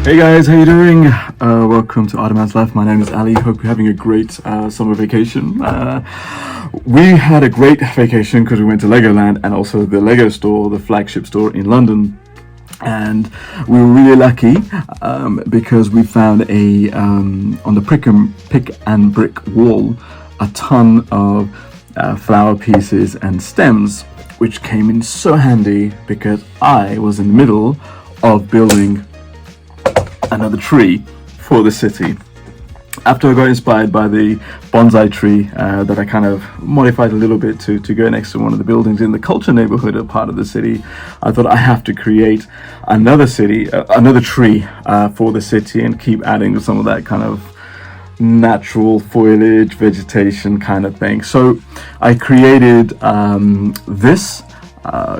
Hey guys, how you doing? Welcome to Ottoman's Life. My name is Ali. Hope you're having a great summer vacation. We had a great vacation because we went to Legoland and also the Lego store, the flagship store in London. And we were really lucky because we found on the pick and brick wall a ton of flower pieces and stems, which came in so handy because I was in the middle of building another tree for the city. After I got inspired by the bonsai tree that I kind of modified a little bit to go next to one of the buildings in the culture neighborhood of part of the city, I thought I have to create another tree for the city and keep adding some of that kind of natural foliage, vegetation kind of thing. So I created this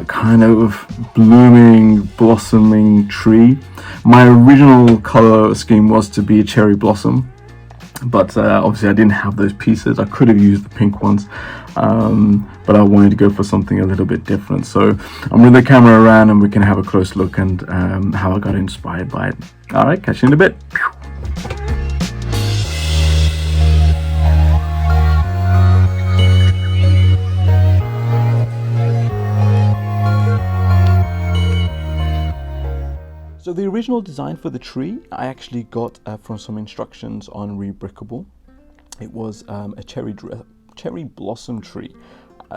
kind of blooming, blossoming tree. My original color scheme was to be a cherry blossom, but obviously I didn't have those pieces. I could have used the pink ones, but I wanted to go for something a little bit different. So I'm bringing the camera around and we can have a close look and how I got inspired by it. All right, catch you in a bit. So the original design for the tree I actually got from some instructions on Rebrickable. It was a cherry blossom tree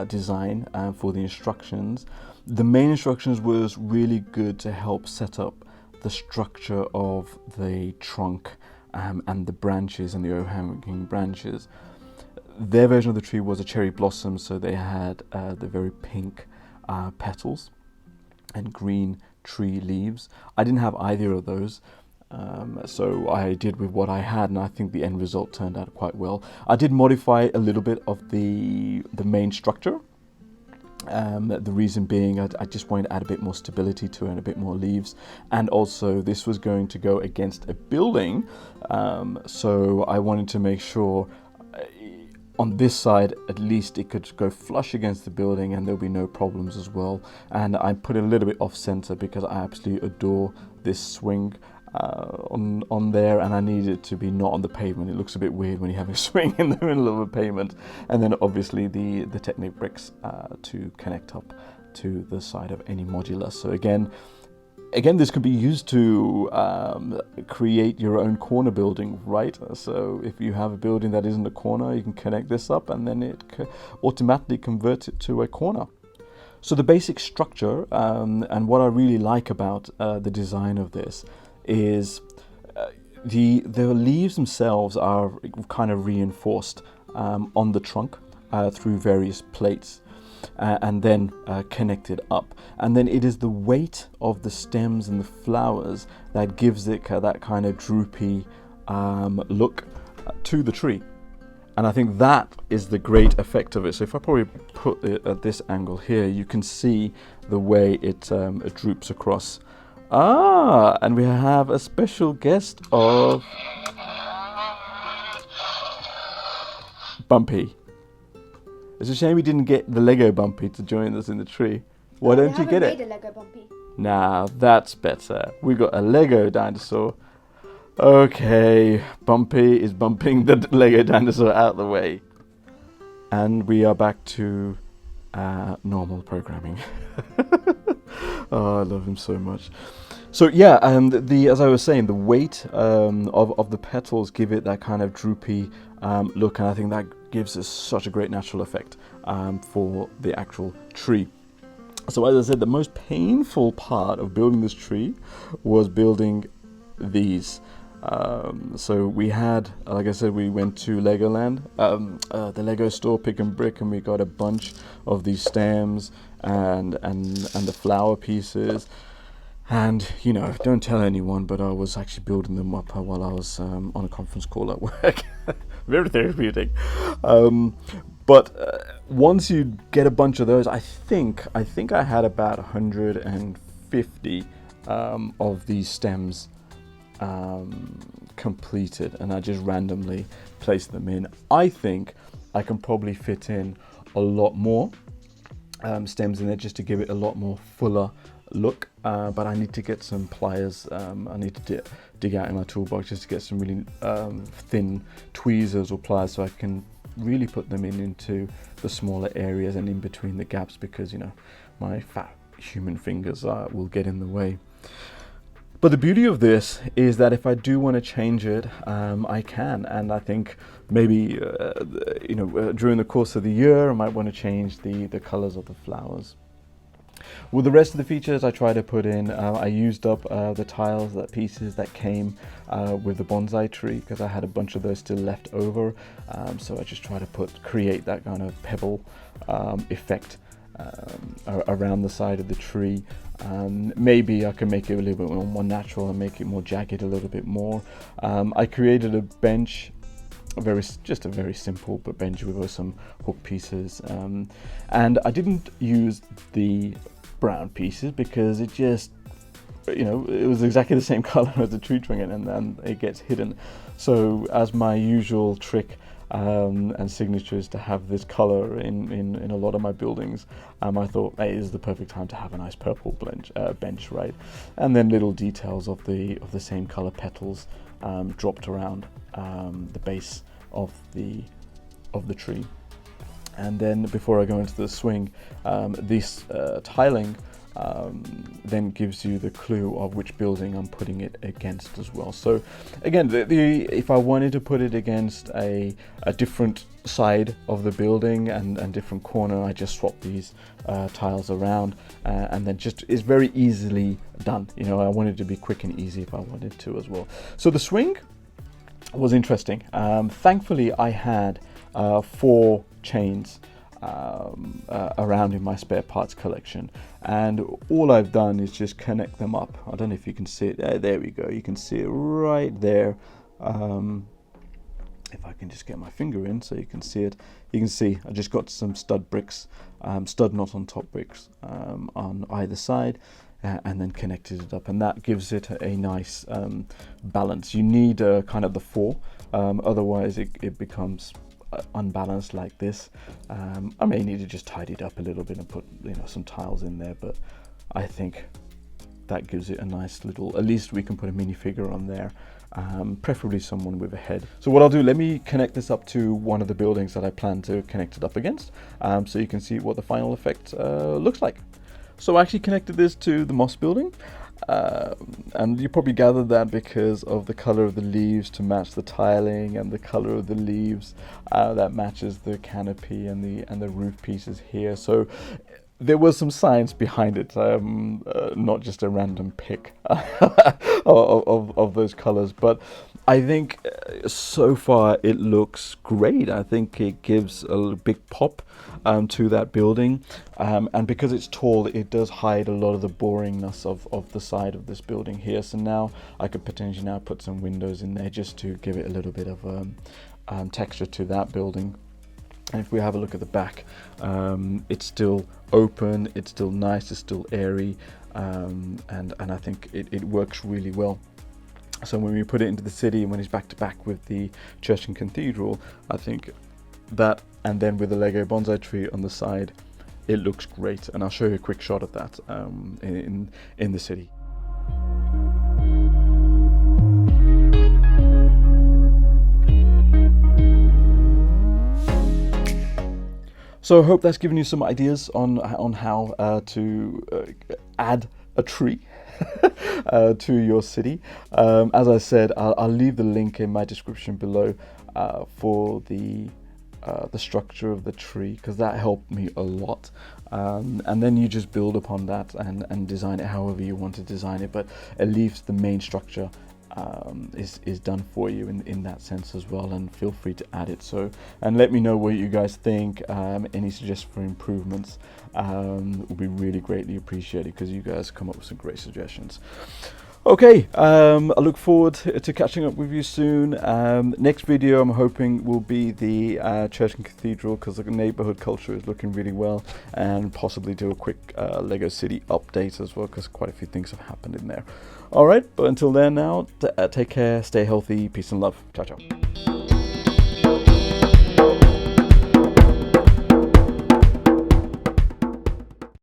design for the instructions. The main instructions was really good to help set up the structure of the trunk and the branches and the overhanging branches. Their version of the tree was a cherry blossom, so they had the very pink petals and green tree leaves. I didn't have either of those, so I did with what I had, and I think the end result turned out quite well. I did modify a little bit of the main structure. The reason being I just wanted to add a bit more stability to it and a bit more leaves, and also this was going to go against a building, so I wanted to make sure on this side at least it could go flush against the building and there'll be no problems as well. And I put it a little bit off center because I absolutely adore this swing on there, and I need it to be not on the pavement. It looks a bit weird when you have a swing in the middle of a pavement. And then obviously the Technic bricks to connect up to the side of any modular. So again, this could be used to create your own corner building, right? So if you have a building that isn't a corner, you can connect this up and then it automatically converts it to a corner. So the basic structure and what I really like about the design of this is the leaves themselves are kind of reinforced on the trunk through various plates. And then connected up, and then it is the weight of the stems and the flowers that gives it that kind of droopy look to the tree, and I think that is the great effect of it. So if I probably put it at this angle here, you can see the way it droops across. And we have a special guest of Bumpy. It's a shame we didn't get the Lego Bumpy to join us in the tree. Why don't you get it? We haven't made a Lego Bumpy. Nah, that's better. We got a Lego dinosaur. Okay, Bumpy is bumping the Lego dinosaur out of the way. And we are back to normal programming. Oh, I love him so much. So yeah, as I was saying, the weight of the petals give it that kind of droopy look, and I think that gives us such a great natural effect for the actual tree. So as I said, the most painful part of building this tree was building these. So we had, like I said, we went to Legoland, the Lego store, Pick and Brick, and we got a bunch of these stems and the flower pieces. And, you know, don't tell anyone, but I was actually building them up while I was on a conference call at work. Very therapeutic. But once you get a bunch of those, I think I had about 150 of these stems completed, and I just randomly placed them in. I think I can probably fit in a lot more. stems in there just to give it a lot more fuller look, but I need to get some pliers. I need to dig out in my toolbox just to get some really thin tweezers or pliers so I can really put them into the smaller areas and in between the gaps, because you know my fat human fingers will get in the way. But the beauty of this is that if I do want to change it, I can, and I think maybe during the course of the year I might want to change the colors of the flowers. With the rest of the features I try to put in, I used up the tiles, the pieces that came with the bonsai tree, because I had a bunch of those still left over, so I just try to create that kind of pebble effect around the side of the tree. Maybe I can make it a little bit more natural and make it more jagged a little bit more. I created a bench, just a very simple but bench with some hook pieces, and I didn't use the brown pieces because it just, it was exactly the same color as the tree trunk, and then it gets hidden. So as my usual trick and signature is to have this color in a lot of my buildings, I thought, hey, this is the perfect time to have a nice purple bench, right? And then little details of the same color petals dropped around the base of the tree. And then before I go into the swing, this tiling then gives you the clue of which building I'm putting it against as well. So again, if I wanted to put it against a different side of the building and different corner, I just swap these tiles around, and then it's very easily done. I wanted to be quick and easy if I wanted to as well. So the swing was interesting. Thankfully I had 4 chains around in my spare parts collection, and all I've done is just connect them up. I don't know if you can see it. There we go. You can see it right there. If I can just get my finger in so you can see it, you can see I just got some stud bricks, stud not on top bricks on either side, and then connected it up, and that gives it a nice balance. You need kind of the 4, otherwise it becomes unbalanced like this. I may need to just tidy it up a little bit and put some tiles in there, but I think that gives it a nice little, at least we can put a minifigure on there, preferably someone with a head. So what I'll do, let me connect this up to one of the buildings that I plan to connect it up against, so you can see what the final effect looks like. So I actually connected this to the moss building, and you probably gathered that because of the color of the leaves to match the tiling, and the color of the leaves that matches the canopy and the roof pieces here. So there was some science behind it, not just a random pick of those colors. But I think so far it looks great. I think it gives a big pop to that building, and because it's tall, it does hide a lot of the boringness of the side of this building here. So now I could potentially now put some windows in there just to give it a little bit of texture to that building. And if we have a look at the back, it's still open, it's still nice, it's still airy, and I think it works really well. So when we put it into the city, and when it's back to back with the church and cathedral, I think that, and then with the Lego bonsai tree on the side, it looks great. And I'll show you a quick shot of that in the city. So I hope that's given you some ideas on how to add a tree to your city. As I said, I'll leave the link in my description below for the structure of the tree, because that helped me a lot. And then you just build upon that and design it however you want to design it, but at least the main structure is done for you in that sense as well. And feel free to add it. So, and let me know what you guys think. Any suggestions for improvements will be really greatly appreciated, because you guys come up with some great suggestions. Okay, I look forward to catching up with you soon. Next video I'm hoping will be the church and cathedral, because the neighborhood culture is looking really well, and possibly do a quick Lego City update as well, because quite a few things have happened in there. Alright, but until then now, take care, stay healthy, peace and love. Ciao, ciao.